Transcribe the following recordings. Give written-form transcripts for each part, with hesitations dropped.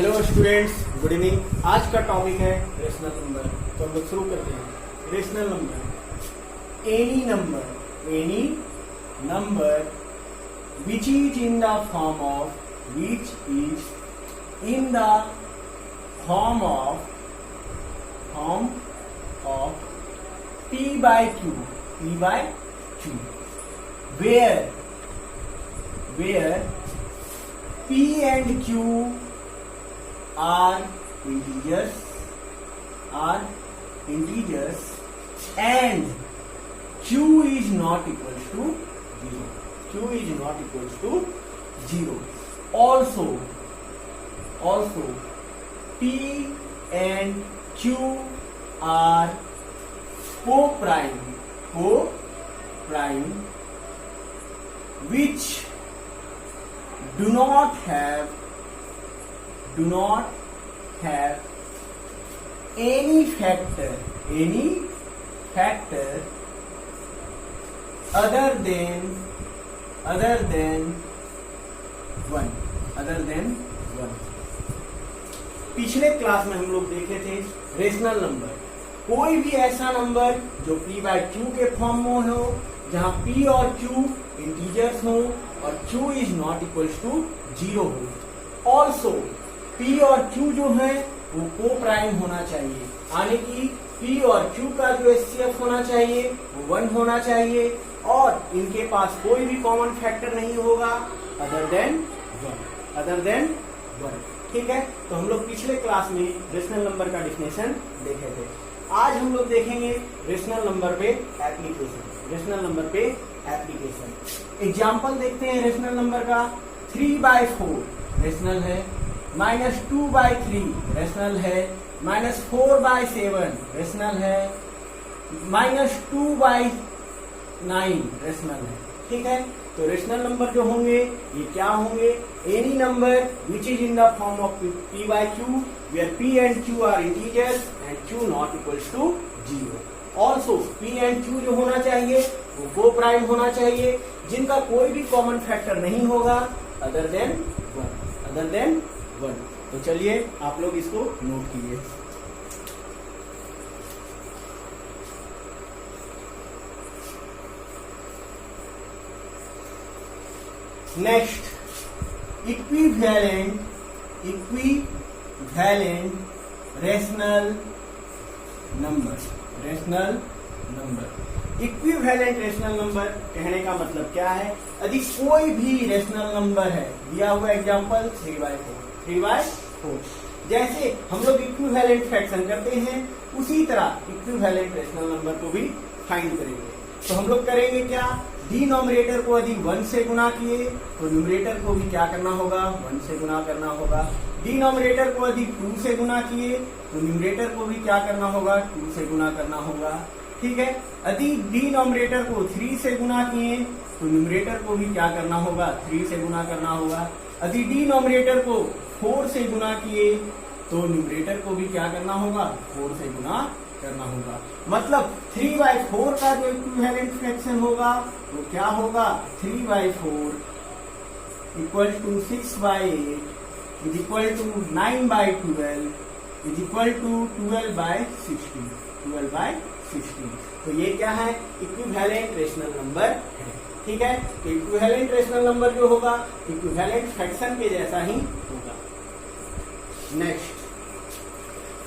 Hello students, good evening. आज का topic है रेशनल नंबर। तो हम लोग शुरू करते हैं। Rational number, any number which is in the form of p by q, where p and q are integers and q is not equals to 0. Also p and q are co-prime which do not have any factor other than 1. पिछले class में हम लोग देखे थे rational number, कोई भी ऐसा number जो p बाय q के फॉर्म में हो, जहां p और q इंटीजर्स हो और q is not equals to 0 हो। ऑल्सो p और q जो है वो को प्राइम होना चाहिए, यानी कि p और q का जो एचसीएफ होना चाहिए वो 1 होना चाहिए और इनके पास कोई भी कॉमन फैक्टर नहीं होगा अदर देन 1। ठीक है, तो हम लोग पिछले क्लास में रेशनल नंबर का डेफिनेशन देखे थे। आज हम लोग देखेंगे रेशनल नंबर पे एप्लीकेशन। एग्जाम्पल देखते हैं रेशनल नंबर का। 3/4 रेशनल है, -2/3 रेशनल है, -4/7 रेशनल है, -2/9 रेशनल है। ठीक है, तो रेशनल नंबर जो होंगे ये क्या होंगे? Any number which is in the form of p by q where p and q are integers and q not equals to 0. Also p and q जो होना चाहिए वो को प्राइम होना चाहिए, जिनका कोई भी कॉमन फैक्टर नहीं होगा अदर देन 1। तो चलिए आप लोग इसको नोट कीजिए। Next, equivalent rational number. Equivalent rational number कहने का मतलब क्या है? यदि कोई भी रेशनल नंबर है, दिया हुआ एग्जांपल 3/4, जैसे हम लोग इक्विवेलेंट फ्रैक्शन करते हैं उसी तरह इक्विवेलेंट रेशनल नंबर को भी फाइंड करेंगे। तो हम लोग करेंगे क्या? डिनोमिनेटर को यदि 1 से गुना किए तो न्यूमरेटर को भी क्या करना होगा? 1 से गुना करना होगा। डिनोमिनेटर को यदि 2 से गुना किए तो न्यूमरेटर को भी क्या करना होगा? 2 से गुना करना होगा। ठीक है, यदि डिनोमिनेटर को 3 से गुना किए तो न्यूमरेटर को भी क्या करना होगा? 3 से गुना करना होगा। यदि डिनोमिनेटर को 4 से गुना किए तो न्यूमरेटर को भी क्या करना होगा? 4 से गुना करना होगा। मतलब 3/4 का जो इक्विवेलेंट फ्रैक्शन होगा वो क्या होगा? 3/4 equal to 6/8 is equal to 9/12 is equal to 12/16। तो ये क्या है? इक्विवेलेंट रेशनल नंबर है। ठीक है, तो इक्विवेलेंट रेशनल नंबर जो होगा इक्विवेलेंट फ्रैक्शन के जैसा ही होगा। Next,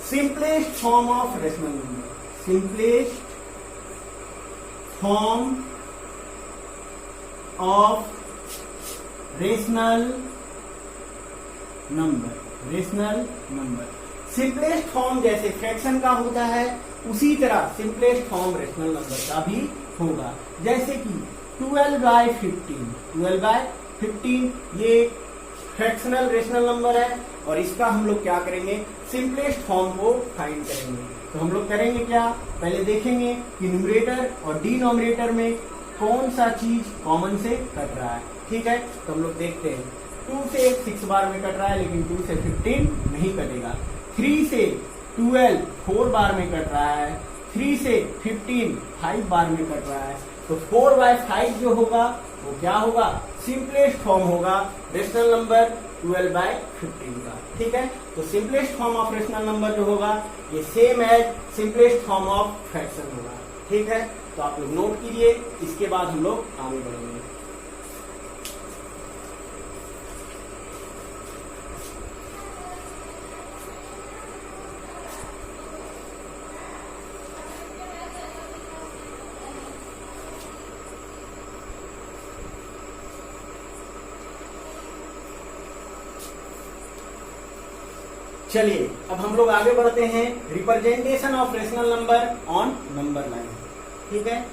simplest form of rational number. Simplest form of rational number. Simplest form जैसे फ्रैक्शन का होता है उसी तरह सिंपलेस्ट फॉर्म रेशनल नंबर का भी होगा। जैसे कि 12/15 ये फ्रैक्शनल रेशनल नंबर है और इसका हम लोग क्या करेंगे? सिंपलेस्ट फॉर्म को फाइंड करेंगे। तो हम लोग करेंगे क्या? पहले देखेंगे कि न्यूमरेटर और डिनोमिनेटर में कौन सा चीज कॉमन से कट रहा है। ठीक है, तो हम लोग देखते हैं। 2 से 6 बार में कट रहा है, लेकिन 2 से 15 नहीं कटेगा। 3 से 12 4 बार में कट रहा है, 3 से 15 5 बार में कट रहा है। तो 4/5 जो होगा वो क्या होगा? सिंपलेस्ट फॉर्म होगा रेशनल नंबर 12/15 का। ठीक है, तो simplest form of rational number जो होगा ये same as simplest form of fraction होगा। ठीक है, तो आप लोग नोट कीजिए, इसके बाद हम लोग आगे बढ़ेंगे। चलिए अब हम लोग आगे बढ़ते हैं, representation of rational number on number line. ठीक है,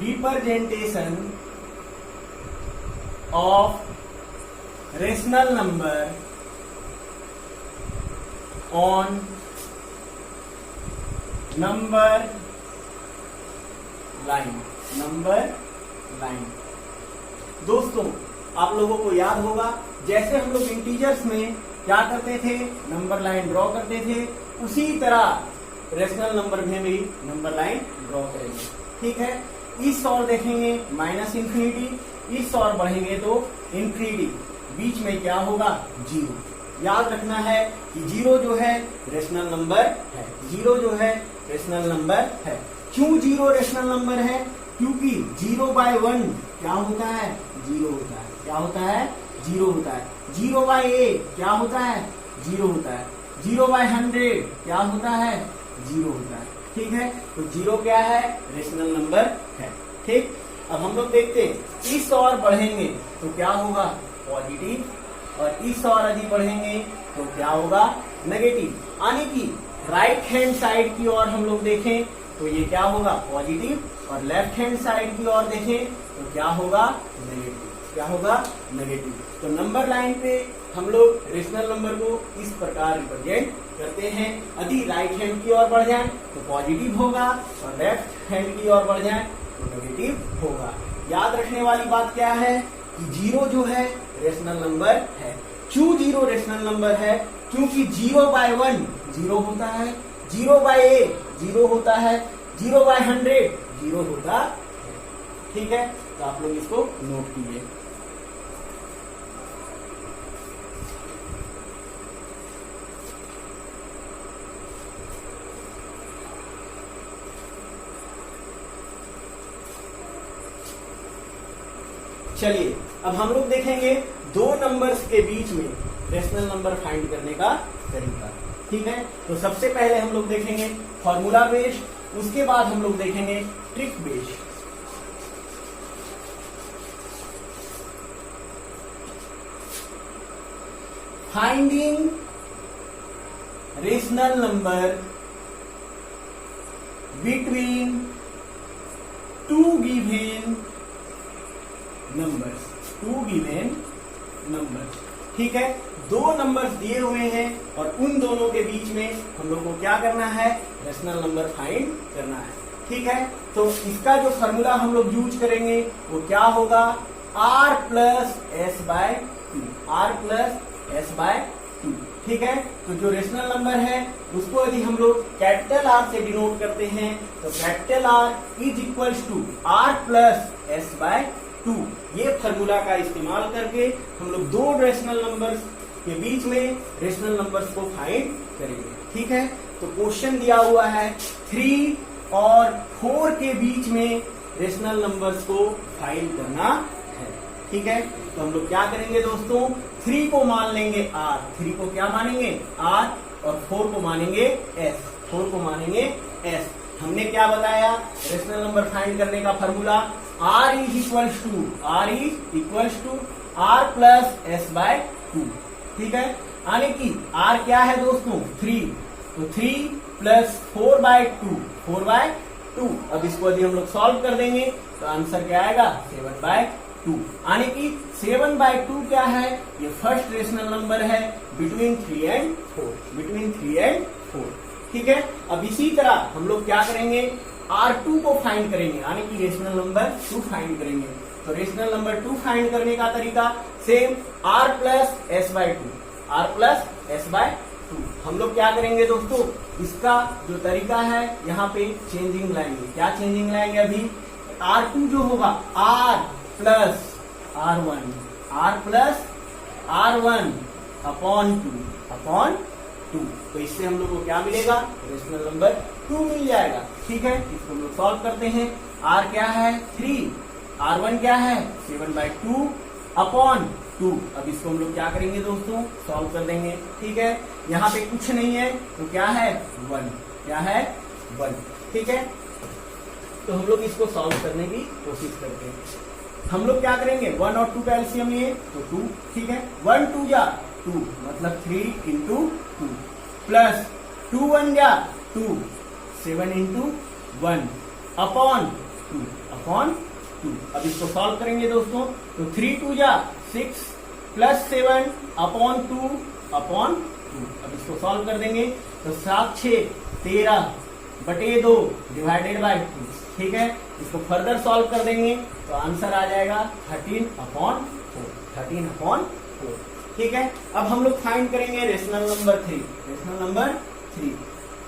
representation of rational number on number line. Number line दोस्तों, आप लोगों को याद होगा जैसे हम लोग इंटीजर्स में क्या करते थे, नंबर लाइन ड्रॉ करते थे, उसी तरह रेशनल नंबर में भी नंबर लाइन ड्रॉ करेंगे। ठीक है, इस ओर देखेंगे माइनस इंफिनिटी, इस ओर बढ़ेंगे तो इंफिनिटी, बीच में क्या होगा, जीरो। याद रखना है कि जीरो जो है रेशनल नंबर है, जीरो जो है रेशनल नंबर है। क्यों जीरो रेशनल नंबर है, क्योंकि 0/1 क्या होता है, जीरो होता है। क्या होता है, जीरो होता है। 0/a क्या होता है, जीरो होता है। 0/100 क्या होता है, जीरो होता है। ठीक है, तो जीरो क्या है, रेशनल नंबर है। ठीक, अब हम लोग देखते हैं इस ओर बढ़ेंगे तो क्या होगा, पॉजिटिव, और इस ओर यदि बढ़ेंगे तो क्या होगा, नेगेटिव। यानी कि राइट हैंड साइड की ओर हम लोग देखें तो ये क्या होगा, पॉजिटिव, और लेफ्ट हैंड साइड की ओर देखें तो क्या होगा, नेगेटिव। क्या होगा, नेगेटिव। तो नंबर लाइन पे हम लोग रेशनल नंबर को इस प्रकार रिप्रेजेंट करते हैं। यदि राइट हैंड की ओर बढ़ जाए तो पॉजिटिव होगा, और लेफ्ट हैंड की ओर बढ़ जाए तो नेगेटिव होगा। याद रखने वाली बात क्या है कि जीरो जो है रेशनल नंबर है। क्यों जीरो रेशनल नंबर है, क्योंकि 0/1 जीरो होता है, 0/a जीरो होता है, 0/100 जीरो होता है। ठीक है, तो आप लोग इसको नोट कीजिए। चलिए अब हम लोग देखेंगे दो नंबर्स के बीच में रेशनल नंबर फाइंड करने का तरीका। ठीक है, तो सबसे पहले हम लोग देखेंगे फॉर्मूला बेस्ड, उसके बाद हम लोग देखेंगे trick based. Finding rational number between two given numbers, two given numbers. ठीक है, दो नंबर्स दिए हुए हैं और उन दोनों के बीच में हम लोग को क्या करना है, रेशनल नंबर फाइंड करना है। ठीक है, तो इसका जो फॉर्मूला हम लोग यूज करेंगे वो क्या होगा, r + s/2, r + s/2। ठीक है, तो जो रेशनल नंबर है उसको यदि हम लोग कैपिटल R से डिनोट करते हैं तो कैपिटल R = r + s/2। ये फॉर्मूला का इस्तेमाल करके हम लोग दो रेशनल नंबर्स के बीच में रेशनल नंबर्स को फाइंड करेंगे। ठीक है, तो क्वेश्चन दिया हुआ है 3 और 4 के बीच में रेशनल नंबर्स को फाइंड करना है। ठीक है, तो हम लोग क्या करेंगे दोस्तों, 3 को मान लेंगे R, 3 को क्या मानेंगे R, और 4 को मानेंगे S, 4 को मानेंगे S। हमने क्या बताया, रेशनल नंबर फाइंड करने का फॉर्मूला R = r + s/2। ठीक है, यानी कि R क्या है दोस्तों, 3, तो 3 + 4/2, 4/2। अब इसको यदि हम लोग सॉल्व कर देंगे तो आंसर क्या आएगा, 7/2। यानी कि 7/2 क्या है, ये फर्स्ट रेशनल नंबर है बिटवीन 3 एंड 4, बिटवीन 3 एंड 4। ठीक है, अब इसी तरह हम लोग क्या करेंगे, R2 को फाइंड करेंगे, यानी कि रेशनल नंबर 2 फाइंड करेंगे। तो रेशनल नंबर 2 फाइंड करने का तरीका same, r + s/2, r + s/2। हम लोग क्या करेंगे दोस्तों, इसका जो तरीका है यहाँ पे चेंजिंग लाएंगे। क्या चेंजिंग लाएंगे? अभी R2 जो होगा R प्लस R1 अपॉन 2 तो इससे हम लोग को क्या मिलेगा? रेशनल नंबर 2 मिल जाएगा। ठीक है, इसको हम लोग सॉल्व करते हैं। R क्या है? 3, R1 क्या है? 7/2 अपॉन 2। अब इसको हम लोग क्या करेंगे दोस्तों? सॉल्व कर देंगे। ठीक है, यहाँ पे कुछ नहीं है तो क्या है? 1। क्या है? 1। ठीक है, तो हम लोग इसको सॉल्व करने की कोशिश करते हैं। हम लोग क्या करेंगे? 1 और 2 का एलसीएम लिए तो 2। ठीक है, 1 2 जा 2 मतलब 3 इंटू 2 प्लस 2 1 जा 2 7 इंटू 1 अपॉन 2। अब इसको सॉल्व करेंगे दोस्तों तो 3 2 जा 6 प्लस 7 अपॉन 2 अपॉन 2। अब इसको सॉल्व कर देंगे तो 7 6 13/2 डिवाइडेड बाय 2। ठीक है, इसको फर्दर सॉल्व कर देंगे तो आंसर आ जाएगा 13/4। ठीक है, अब हम लोग फाइंड करेंगे रेशनल नंबर 3।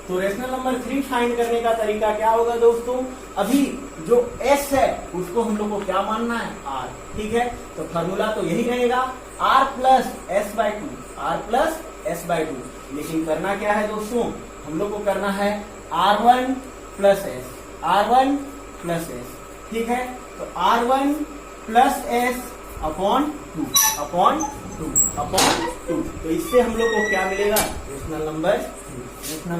तो रेशनल नंबर 3 फाइंड करने का तरीका क्या होगा दोस्तों? अभी जो s है उसको हम लोग को क्या मानना है? r। ठीक है, तो फॉर्मूला तो यही रहेगा r प्लस s/2। लेकिन करना क्या है दोस्तों? हम लोग को करना है R1 प्लस s। ठीक है, तो R1 प्लस s अपॉन 2 तो इससे हम लोग को क्या मिलेगा? Rational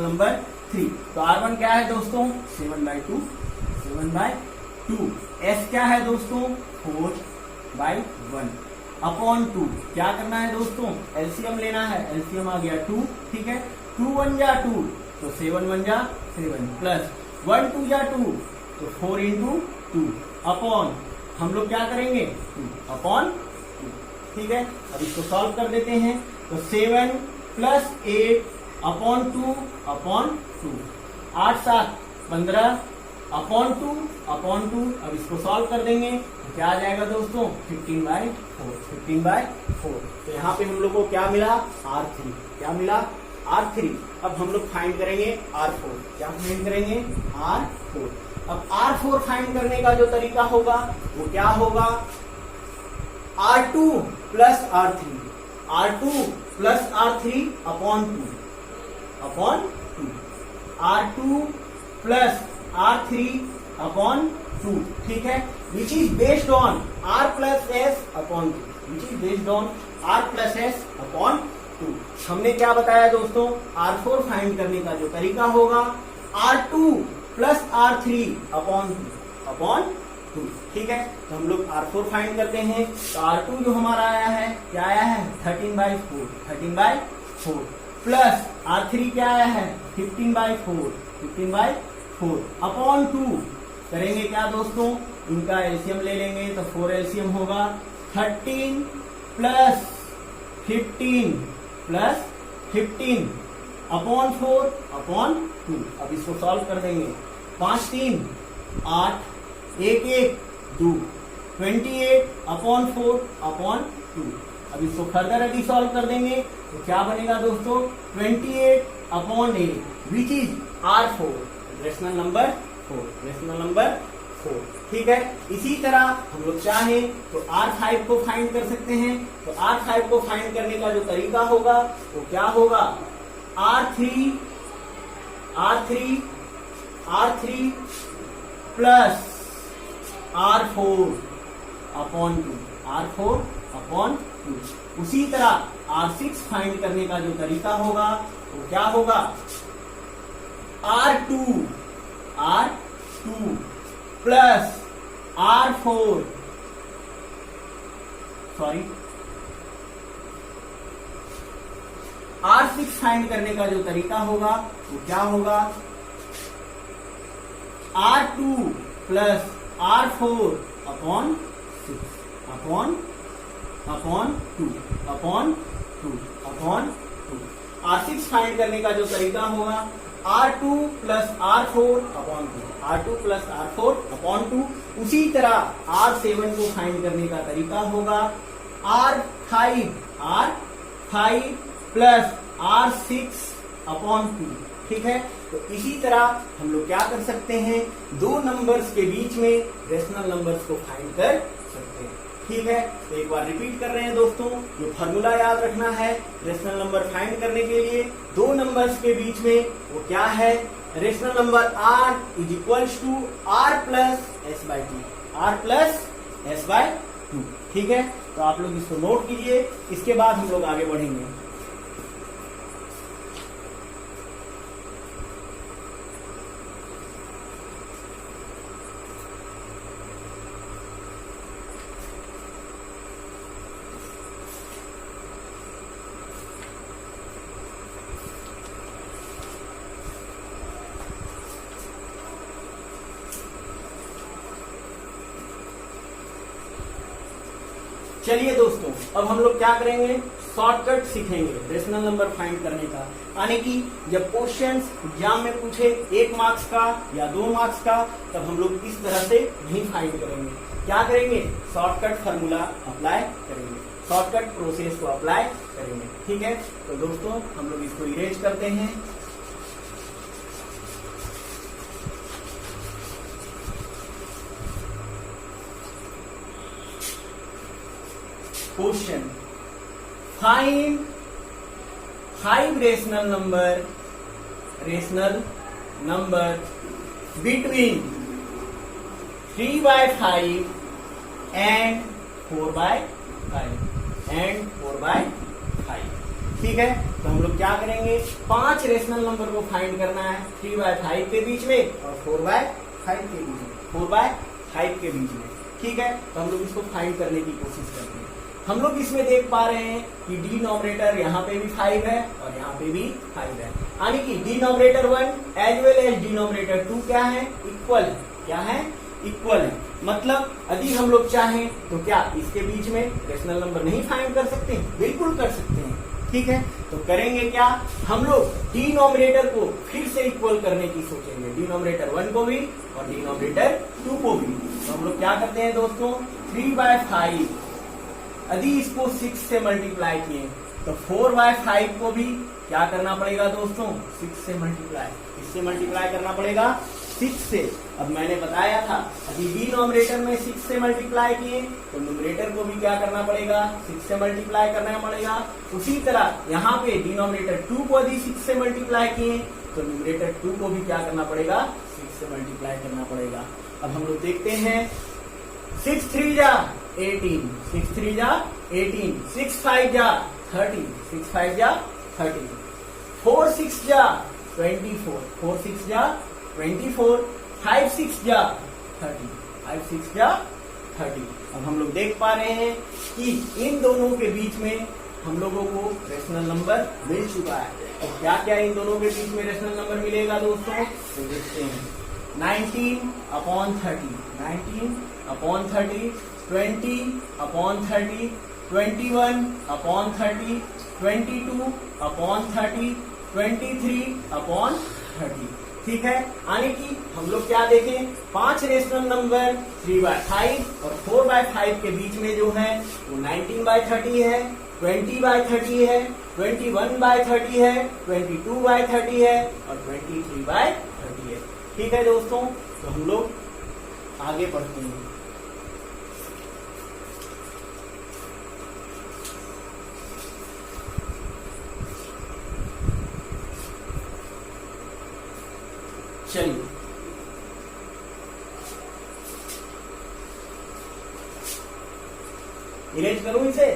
number 3। तो R1 क्या है दोस्तों? 7/2 s क्या है दोस्तों? 4/1 अपॉन 2। क्या करना है दोस्तों? एलसीएम लेना है। एलसीएम आ गया 2। ठीक है, 2 1 जा 2 तो 7 1 जा 7 प्लस 1 2 जा 2 तो 4 इंटू 2 अपॉन हम लोग क्या करेंगे? 2 अपॉन 2। ठीक है, अब इसको सॉल्व कर देते हैं तो 7 प्लस 8 अपॉन 2 8 7 15 अपॉन 2 अब इसको सॉल्व कर देंगे तो क्या आ जाएगा दोस्तों? 15/4। तो यहाँ पे हम लोग को क्या मिला? R3। क्या मिला? R3। अब हम लोग फाइंड करेंगे R4। क्या फाइंड करेंगे? R4। अब R4 फाइंड करने का जो तरीका होगा वो क्या होगा? R2 plus R3 upon 2 R2 plus R3 upon 2। ठीक है, which is based on R plus S upon 2। हमने क्या बताया दोस्तों? R4 फाइंड करने का जो तरीका होगा R2 प्लस R3 अपॉन 2। ठीक है, तो हम लोग R4 फाइंड करते हैं। तो R2 जो हमारा आया है क्या आया है? 13/4 प्लस R3 क्या आया है? 15/4 अपॉन 2। करेंगे क्या दोस्तों? इनका एलसीएम ले लेंगे तो 4 एलसीएम होगा 13 प्लस 15 अपॉन 4 अपॉन 2। अब इसको सॉल्व कर देंगे 5 3 8 1 1 2 28 अपॉन 4 अपॉन 2। अब इसको फर्दर यदि सॉल्व कर देंगे तो क्या बनेगा दोस्तों? 28 upon 8 which is R4। Rational number 4। ठीक है, इसी तरह हम लोग चाहे तो R5 को फाइंड कर सकते हैं। तो R5 को फाइंड करने का जो तरीका होगा वो क्या होगा? R3 plus R4 upon 2। उसी तरह R6 फाइंड करने का जो तरीका होगा वो क्या होगा? R2 plus R4 R6 find करने का जो तरीका होगा वो क्या होगा? R2 plus R4 upon 2। R6 find करने का जो तरीका होगा R2 प्लस R4 अपॉन 2। उसी तरह R7 को फाइंड करने का तरीका होगा R5 प्लस R6/2। ठीक है, तो इसी तरह हम लोग क्या कर सकते हैं, दो नंबर्स के बीच में रेशनल नंबर्स को फाइंड कर सकते हैं। ठीक है, तो एक बार रिपीट कर रहे हैं दोस्तों, जो फॉर्मूला याद रखना है रेशनल नंबर फाइंड करने के लिए, दो नंबर्स के बीच में वो क्या है, rational number R is equals to R plus S/2, R plus S/2। ठीक है, तो आप लोग इसको नोट कीजिए, इसके बाद हम लोग आगे बढ़ेंगे। चलिए दोस्तों, अब हम लोग क्या करेंगे, शॉर्टकट सीखेंगे रेशनल नंबर फाइंड करने का। यानी कि जब क्वेश्चंस एग्जाम में पूछे 1 मार्क्स का या 2 मार्क्स का, तब हम लोग इस तरह से नहीं फाइंड करेंगे। क्या करेंगे, शॉर्टकट फार्मूला अप्लाई करेंगे, शॉर्टकट प्रोसेस को अप्लाई करेंगे। ठीक है, तो दोस्तों हम लोग इसको इरेज करते हैं। Question, find 5 rational number between 3/5 and 4/5 ठीक है, तो हम लोग क्या करेंगे, 5 रेशनल नंबर को फाइंड करना है 3/5 के बीच में और 4/5 के बीच में, 4/5 के बीच में। ठीक है, तो हम लोग इसको फाइंड करने की कोशिश करते हैं। हम लोग इसमें देख पा रहे हैं कि डिनोमिनेटर यहाँ पे भी 5 है और यहाँ पे भी 5 है, यानी कि denominator 1 as well as denominator 2 क्या है, इक्वल है। क्या है, इक्वल है। मतलब यदि हम लोग चाहें तो क्या इसके बीच में रेशनल नंबर नहीं फाइंड कर सकते, बिल्कुल कर सकते हैं। ठीक है, तो करेंगे क्या, हम लोग डिनोमिनेटर को फिर से इक्वल करने की सोचेंगे, डिनोमिनेटर 1 को भी और डिनोमिनेटर 2 को भी। तो हम लोग क्या करते हैं दोस्तों, 3/5 यदि इसको 6 से मल्टीप्लाई किए तो 4/5 को भी क्या करना पड़ेगा दोस्तों, 6 से मल्टीप्लाई, इससे मल्टीप्लाई करना पड़ेगा 6 से। अब मैंने बताया था यदि डिनोमिनेटर में 6 से मल्टीप्लाई किए तो न्यूमरेटर को भी क्या करना पड़ेगा, 6 से मल्टीप्लाई करना पड़ेगा। उसी तरह यहाँ पे डिनोमिनेटर 2 को यदि 6 से मल्टीप्लाई किए तो न्यूमरेटर 2 को भी क्या करना पड़ेगा, 6 से मल्टीप्लाई करना पड़ेगा। अब हम लोग देखते हैं, 6 3 जा 18, 6 3 जा 18, 6 5 जा 30, 6 5 जा 30, 4 6 जा 24, 4 6 जा 24, 5 6 जा 30, 5 6 जा 30। अब हम लोग देख पा रहे हैं कि इन दोनों के बीच में हम लोगों को रेशनल नंबर मिल चुका है। और क्या क्या इन दोनों के बीच में रेशनल नंबर मिलेगा दोस्तों, तो देखते हैं। 19/30, 19/30, 20/30, 21/30, 22/30, 23/30। ठीक है, यानी कि हम लोग क्या देखें, 5 रेशनल नंबर 3/5 और 4/5 के बीच में जो है वो 19/30 है, 20/30 है, 21/30 है, 22/30 है और 23/30 है। ठीक है दोस्तों, तो हम लोग आगे बढ़ते हैं। चलिए, इरेज करूं इसे।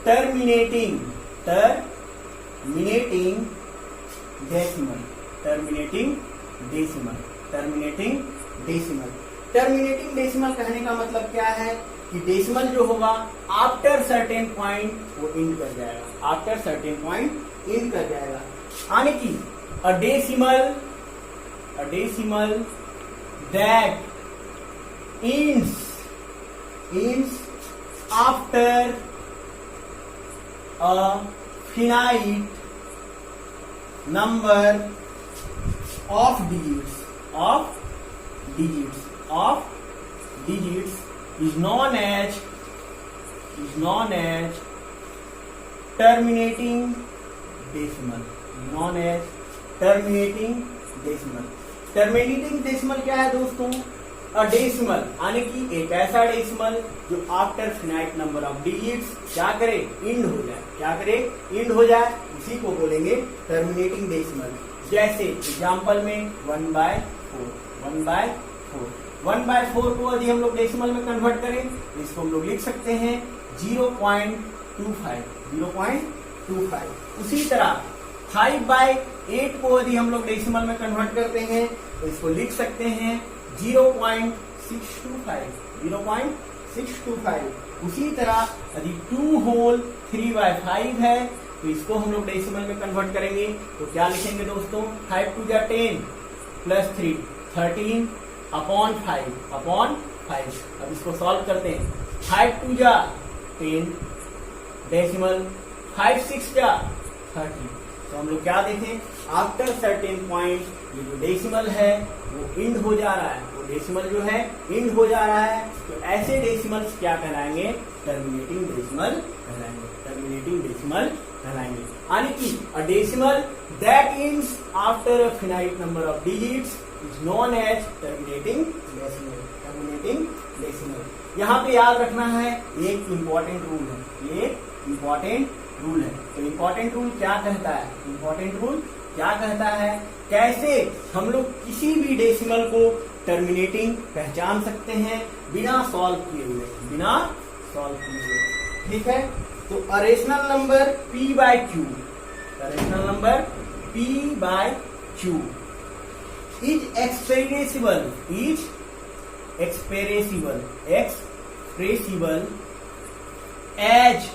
टर्मिनेटिंग डेसिमल कहने का मतलब क्या है कि डेसिमल जो होगा आफ्टर सर्टेन पॉइंट वो इंड कर जाएगा, आफ्टर सर्टेन पॉइंट इंड कर जाएगा। यानी कि a decimal that ends after a finite number of digits is known as terminating decimal. Terminating decimal क्या है दोस्तों? अ डेसिमल यानी कि एक ऐसा डेसिमल जो after finite number of digits क्या करे? इंड हो जाए. उसी को बोलेंगे टर्मिनेटिंग डेसिमल. जैसे एग्जांपल में 1/4 को यदि हम लोग डेसिमल में कन्वर्ट करें तो इसको हम लोग लिख सकते हैं 0.25. उसी तरह 5/8 को यदि हम लोग डेसिमल में कन्वर्ट करते हैं तो इसको लिख सकते हैं 0.625. उसी तरह यदि 2 होल 3/5 है तो इसको हम लोग डेसिमल में कन्वर्ट करेंगे तो क्या लिखेंगे दोस्तों? 5 2 जा 10 प्लस 3 13 अपॉन 5. अब इसको सॉल्व करते हैं. 5 2 जा 10 डेसिमल, 5 6 जा 30. तो हम लोग क्या देखें? आफ्टर सर्टेन पॉइंट ये जो डेसिमल है वो इंड हो जा रहा है. तो ऐसे डेसिमल्स क्या कहलाएंगे? टर्मिनेटिंग डेसिमल कहलाएंगे. यानी कि a decimal that ends after a finite number of digits is known as terminating decimal. यहाँ पे याद रखना है एक इम्पोर्टेंट रूल है. तो इम्पोर्टेंट रूल क्या कहता है? कैसे हम लोग किसी भी डेसिमल को टर्मिनेटिंग पहचान सकते हैं बिना सॉल्व किए हुए. ठीक है. तो rational number P by Q is expressible as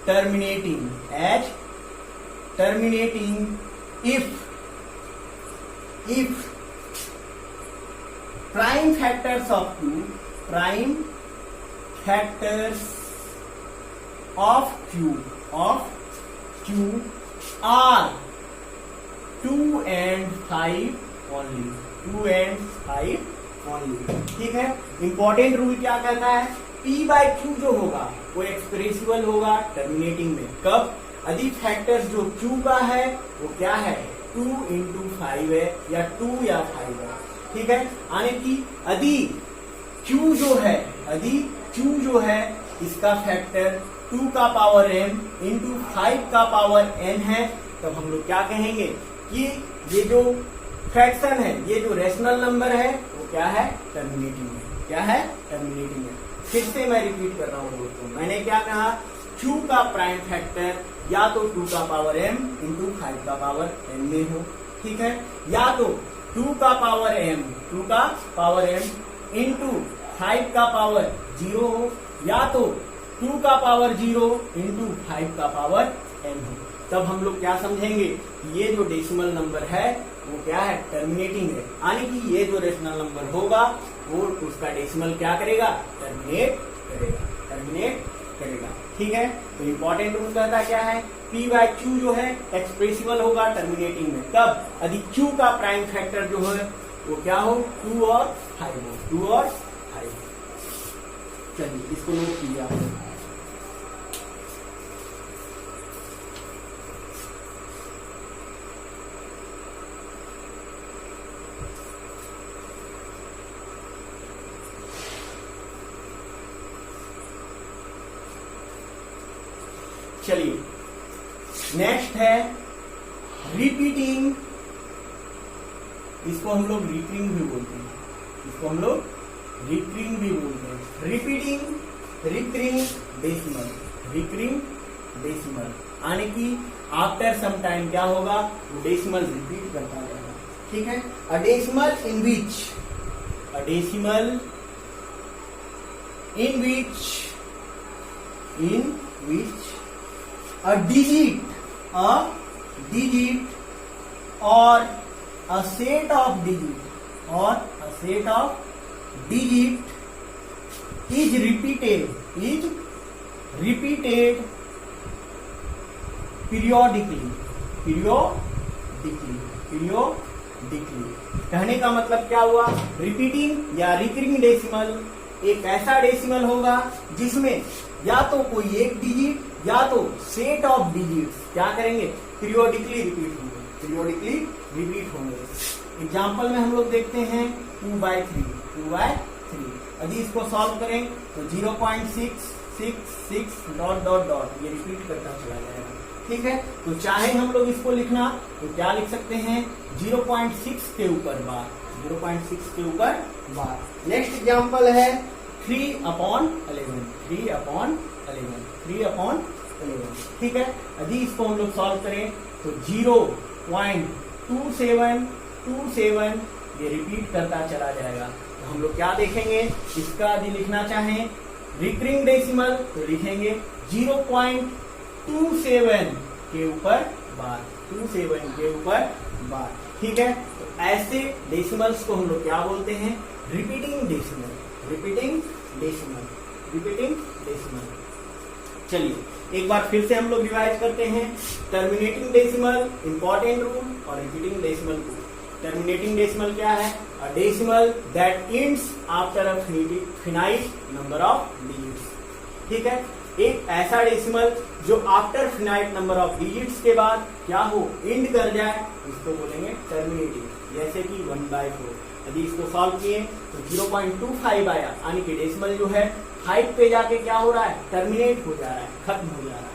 terminating if prime factors of Q are 2 and 5 only. ठीक है. इंपॉर्टेंट रूल क्या कहता है? P by Q जो होगा वो एक्सप्रेसिबल होगा टर्मिनेटिंग में. कब? यदि फैक्टर्स जो Q का है वो क्या है? 2 into 5 है या 2 या 5 है. ठीक है. यानी कि यदि Q जो है इसका फैक्टर 2 का पावर m इंटू 5 का पावर n है, तब हम लोग क्या कहेंगे कि ये जो फ्रैक्शन है, ये जो रेशनल नंबर है वो क्या है? टर्मिनेटिंग है. फिर से मैं रिपीट कर रहा हूँ दोस्तों. मैंने क्या कहा? Q का प्राइम फैक्टर या तो 2 का पावर m इंटू 5 का पावर n में हो. ठीक है. या तो 2 का पावर m इंटू 5 का पावर 0 हो, या तो 2 का पावर 0 इंटू 5 का पावर n हो. तब हम लोग क्या समझेंगे? ये जो डेसिमल नंबर है वो क्या है? टर्मिनेटिंग है. यानी कि ये जो रेशनल नंबर होगा वो उसका डेसिमल क्या करेगा? टर्मिनेट करेगा. ठीक है. तो इंपॉर्टेंट रूल कहता क्या है? P by Q जो है एक्सप्रेसिबल होगा टर्मिनेटिंग में. तब यदि Q का प्राइम फैक्टर जो है वो क्या हो? 2 और 5 हो. चलिए इसको नोट कीजिए आप. चलिए नेक्स्ट है रिपीटिंग. इसको हम लोग रिकरिंग भी बोलते हैं. रिकरिंग डेसिमल यानी कि आफ्टर सम टाइम क्या होगा? वो डेसिमल रिपीट करता रहेगा. ठीक है. A decimal in which a digit or a set of digit is repeated periodically periodically। कहने का मतलब क्या हुआ, रिपीटिंग या रिकरिंग डेसिमल एक ऐसा डेसिमल होगा जिसमें या तो कोई एक डिजिट या तो सेट ऑफ डिजिट्स क्या करेंगे, पीरियोडिकली रिपीट होंगे, पीरियोडिकली रिपीट होंगे। एग्जाम्पल में हम लोग देखते हैं 2/3 यदि इसको सॉल्व करें तो 0.666 डॉट डॉट डॉट ये रिपीट करता चला जाएगा। ठीक है, तो चाहे हम लोग इसको लिखना तो क्या लिख सकते हैं, 0.6 के ऊपर बार, 0.6 के ऊपर बार। नेक्स्ट एग्जाम्पल है 3/11, 3/11। ठीक है, यदि इसको हम लोग सॉल्व करें तो 0.2727 ये रिपीट करता चला जाएगा। तो हम लोग क्या देखेंगे, इसका यदि लिखना चाहें रिकरिंग डेसिमल तो लिखेंगे 0.27 के ऊपर बार, 27 के ऊपर बार। ठीक है, तो ऐसे डेसिमल्स को हम लोग क्या बोलते हैं, repeating decimal, repeating decimal, repeating decimal. चलिए एक बार फिर से हम लोग रिवाइज करते हैं टर्मिनेटिंग डेसिमल, इंपॉर्टेंट रूल और रिपीटिंग डेसिमल को। टर्मिनेटिंग डेसिमल क्या है, अ decimal that ends after a finite number of digits. ठीक है, एक ऐसा डेसिमल जो after finite number of digits के बाद क्या हो, एंड कर जाए, इसको बोलेंगे टर्मिनेटिंग। जैसे कि 1/4 यदि इसको सॉल्व किए तो 0.25 आया, यानी कि डेसिमल जो है 5 पे जाके क्या हो रहा है, टर्मिनेट हो जा रहा है, खत्म हो जा रहा है।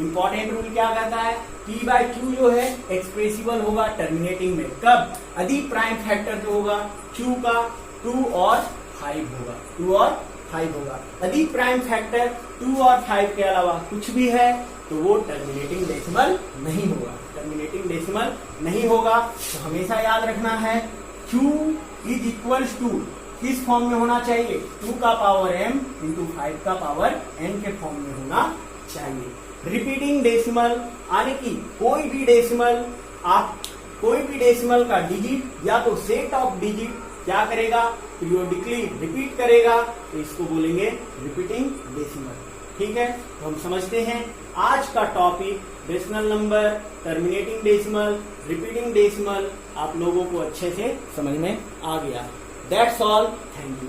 इंपॉर्टेंट रूल क्या कहता है, P/Q जो है एक्सप्रेसिबल होगा टर्मिनेटिंग में, कब, यदि प्राइम फैक्टर जो होगा Q का 2 और 5 होगा, 2 और 5 होगा। यदि प्राइम फैक्टर 2 और 5 के अलावा कुछ भी है तो वो टर्मिनेटिंग डेसिमल नहीं होगा, टर्मिनेटिंग डेसिमल नहीं होगा। तो हमेशा याद रखना है Q इज इक्वल्स टू किस फॉर्म में होना चाहिए, 2 का पावर m इंटू 5 का पावर n के फॉर्म में होना चाहिए। रिपीटिंग डेसिमल यानी कि कोई भी डेसिमल का डिजिट या तो सेट ऑफ डिजिट क्या करेगा, पीरियोडिकली रिपीट करेगा, तो इसको बोलेंगे रिपीटिंग डेसिमल। ठीक है, तो हम समझते हैं आज का topic rational number, terminating decimal, repeating decimal आप लोगों को अच्छे से समझ में आ गया। That's all, thank you.